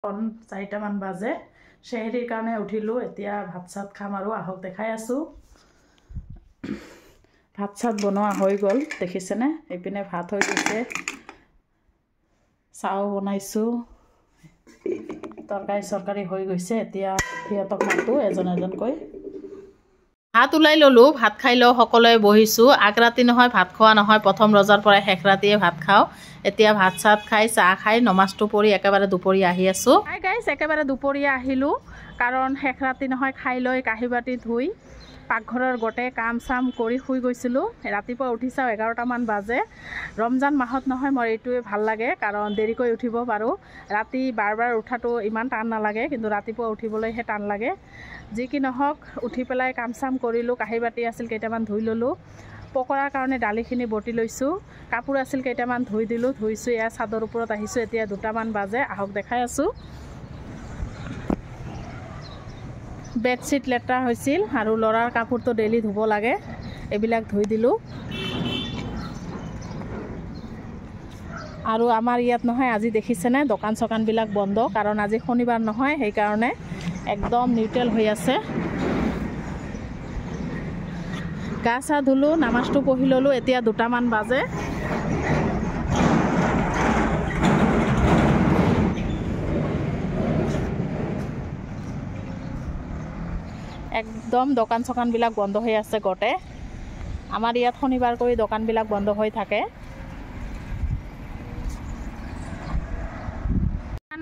4টামান বাজে চেহেৰিৰ কাৰণে উঠিলোঁ এতিয়া ভাত চাত খাম আৰু আহক দেখাই আছোঁ ভাত চাত বনোৱা হৈ গ'ল দেখিছেনে এইপিনে ভাত হৈ গৈছে চাও বনাইছোঁ তৰকাৰী হৈ গৈছে এতিয়া সিহঁতক মাতো এজন এজনকৈ ভাত ওলাই ললোঁ ভাত খাই লওঁ সকলোৱে বহিছোঁ আগৰাতি নহয় ভাত খোৱা নহয় প্ৰথম ৰজাৰ পৰা শেষ ৰাতিয়ে ভাত খাওঁ এতিয়া ভাত চাত খাই চাহ খাই নমাজটো পঢ়ি একেবাৰে দুপৰীয়া আহি আছোঁ হাই গাইছ একেবাৰে দুপৰীয়া আহিলোঁ কাৰণ শেষ ৰাতি নহয় খাই লৈ কাঁহী বাতি ধুই পাকঘৰৰ গোটেই কাম চাম কৰি শুই গৈছিলোঁ ৰাতিপুৱা উঠি চাওঁ 11টামান বাজে ৰমজান মাহত নহয় মোৰ এইটোৱে ভাল লাগে কাৰণ দেৰিকৈ উঠিব পাৰোঁ ৰাতি বাৰ উঠাটো ইমান টান নালাগে কিন্তু ৰাতিপুৱা উঠিবলৈহে টান লাগে যি কি নহওক উঠি পেলাই কাম চাম কৰিলোঁ কাঁহী বাতি আছিল কেইটামান ধুই ল'লোঁ পকৰাৰ কাৰণে দালিখিনি বটি লৈছোঁ কাপোৰ আছিল কেইটামান ধুই দিলোঁ ধুইছোঁ এয়া চাদৰ ওপৰত আহিছোঁ এতিয়া 2টামান বাজে আহক দেখাই আছোঁ বেডশ্বীট লেতেৰা হৈছিল আৰু ল'ৰাৰ কাপোৰটো ডেইলি ধুব লাগে এইবিলাক ধুই দিলোঁ আৰু আমাৰ ইয়াত নহয় আজি দেখিছেনে দোকান চকানবিলাক বন্ধ কাৰণ আজি শনিবাৰ নহয় সেইকাৰণে একদম নিউট্ৰেল হৈ আছে গা চা ধুলোঁ নামাজটো পঢ়ি ল'লোঁ এতিয়া 2টামান বাজে একদম দোকান চকানবিলাক বন্ধ হৈ আছে গোটে আমাৰ ইয়াত শনিবাৰ কৰি দোকানবিলাক বন্ধ হৈ থাকে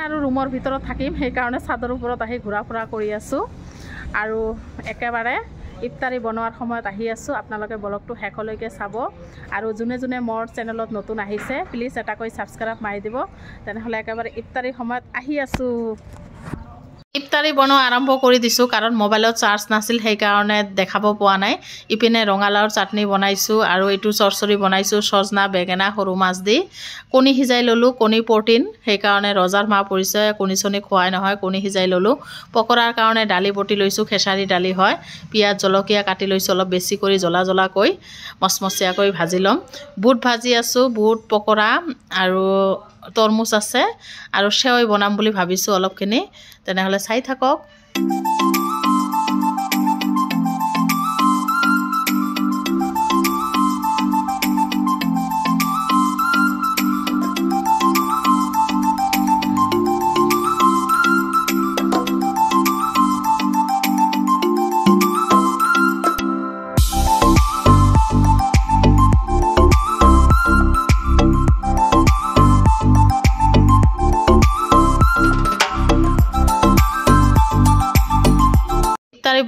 আৰু ৰুমৰ ভিতৰত থাকিম সেইকাৰণে চাদৰ ওপৰত আহি ঘূৰা ফুৰা কৰি আছোঁ আৰু একেবাৰে ইফতাৰী বনোৱাৰ সময়ত আহি আছোঁ আপোনালোকে ব্লগটো শেষলৈকে চাব আৰু যোনে যোনে মোৰ চেনেলত নতুন আহিছে প্লিজ এটাকৈ ছাবস্ক্ৰাইব মাৰি দিব তেনেহ'লে একেবাৰে ইফতাৰী সময়ত আহি আছোঁ ইফতাৰী বনোৱা আৰম্ভ কৰি দিছোঁ কাৰণ মোবাইলত চাৰ্জ নাছিল সেইকাৰণে দেখাব পোৱা নাই ইপিনে ৰঙালাওৰ চাটনি বনাইছোঁ আৰু এইটো চৰচৰি বনাইছোঁ সজনা বেঙেনা সৰু মাছ দি কণী সিজাই ল'লোঁ কণী প্ৰটিন সেইকাৰণে ৰজাৰ মাহ পৰিছে কণী চনি খোৱাই নহয় কণী সিজাই ল'লোঁ পকৰাৰ কাৰণে দালি বটি লৈছোঁ খেসাৰী দালি হয় পিঁয়াজ জলকীয়া কাটি লৈছোঁ অলপ বেছি কৰি জ্বলাকৈ মচমচীয়াকৈ ভাজি ল'ম বুট ভাজি আছোঁ বুট পকৰা আৰু তৰমুজ আছে আৰু সেৱৈ বনাম বুলি ভাবিছোঁ অলপখিনি তেনেহ'লে চাই থাকক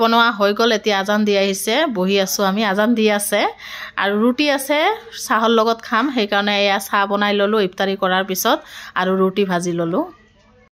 বনোৱা হৈ গ'ল এতিয়া আজান দি আহিছে বহি আছোঁ আমি আজান দি আছে আৰু ৰুটি আছে চাহৰ লগত খাম সেইকাৰণে এয়া চাহ বনাই ল'লোঁ ইফতাৰী কৰাৰ পিছত আৰু ৰুটি ভাজি ল'লোঁ